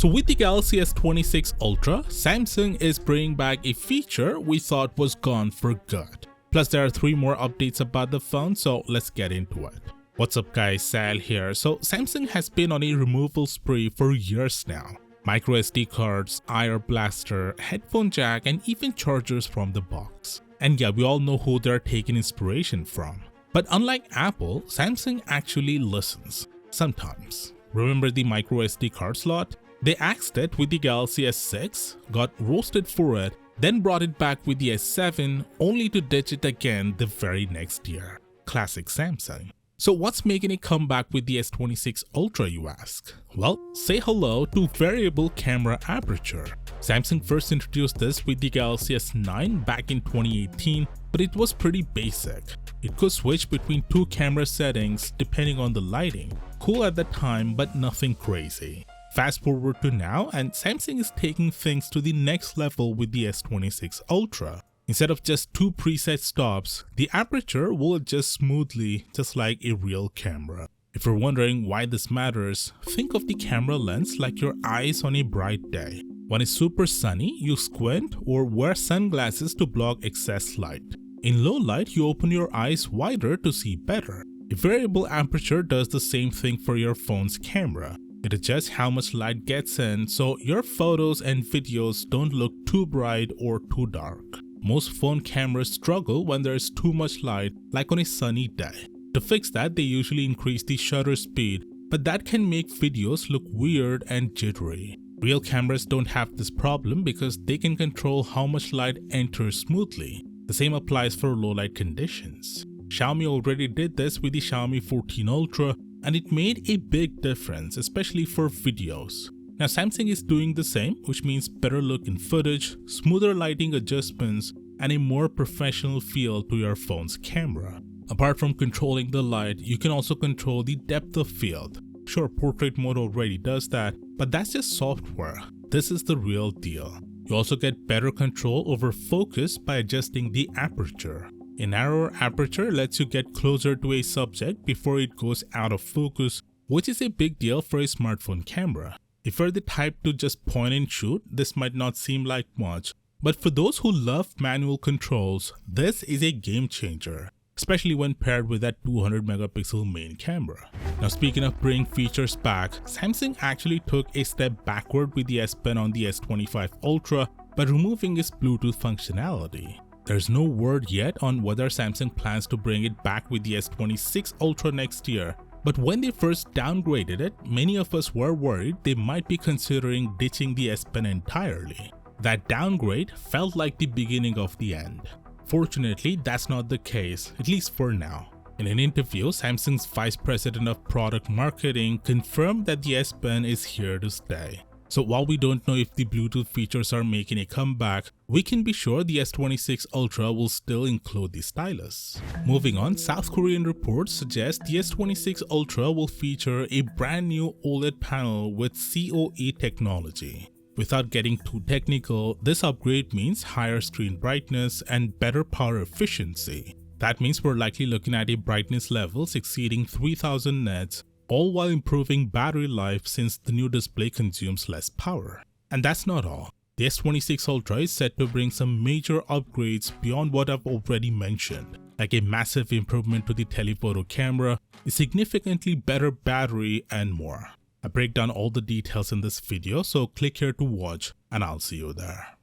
So with the Galaxy S26 Ultra, Samsung is bringing back a feature we thought was gone for good. Plus there are 3 more updates about the phone, so let's get into it. What's up guys, Sal here. So Samsung has been on a removal spree for years now. Micro SD cards, IR blaster, headphone jack, and even chargers from the box. And yeah, we all know who they're taking inspiration from. But unlike Apple, Samsung actually listens. Sometimes. Remember the micro SD card slot? They axed it with the Galaxy S6, got roasted for it, then brought it back with the S7, only to ditch it again the very next year. Classic Samsung. So what's making it come back with the S26 Ultra, you ask? Well, say hello to variable camera aperture. Samsung first introduced this with the Galaxy S9 back in 2018, but it was pretty basic. It could switch between 2 camera settings depending on the lighting. Cool at the time, but nothing crazy. Fast forward to now, and Samsung is taking things to the next level with the S26 Ultra. Instead of just 2 preset stops, the aperture will adjust smoothly just like a real camera. If you're wondering why this matters, think of the camera lens like your eyes on a bright day. When it's super sunny, you squint or wear sunglasses to block excess light. In low light, you open your eyes wider to see better. A variable aperture does the same thing for your phone's camera. It adjusts how much light gets in so your photos and videos don't look too bright or too dark. Most phone cameras struggle when there is too much light, like on a sunny day. To fix that, they usually increase the shutter speed, but that can make videos look weird and jittery. Real cameras don't have this problem because they can control how much light enters smoothly. The same applies for low light conditions. Xiaomi already did this with the Xiaomi 14 Ultra, and it made a big difference, especially for videos. Now Samsung is doing the same, which means better looking footage, smoother lighting adjustments, and a more professional feel to your phone's camera. Apart from controlling the light, you can also control the depth of field. Sure, portrait mode already does that, but that's just software. This is the real deal. You also get better control over focus by adjusting the aperture. A narrower aperture lets you get closer to a subject before it goes out of focus, which is a big deal for a smartphone camera. If you're the type to just point and shoot, this might not seem like much, but for those who love manual controls, this is a game changer, especially when paired with that 200 megapixel main camera. Now speaking of bringing features back, Samsung actually took a step backward with the S Pen on the S25 Ultra by removing its Bluetooth functionality. There's no word yet on whether Samsung plans to bring it back with the S26 Ultra next year, but when they first downgraded it, many of us were worried they might be considering ditching the S Pen entirely. That downgrade felt like the beginning of the end. Fortunately, that's not the case, at least for now. In an interview, Samsung's Vice President of Product Marketing confirmed that the S Pen is here to stay. So while we don't know if the Bluetooth features are making a comeback, we can be sure the S26 Ultra will still include the stylus. Moving on, South Korean reports suggest the S26 Ultra will feature a brand new OLED panel with COE technology. Without getting too technical, this upgrade means higher screen brightness and better power efficiency. That means we're likely looking at a brightness level exceeding 3000 nits, all while improving battery life since the new display consumes less power. And that's not all. The S26 Ultra is set to bring some major upgrades beyond what I've already mentioned, like a massive improvement to the telephoto camera, a significantly better battery, and more. I break down all the details in this video, so click here to watch and I'll see you there.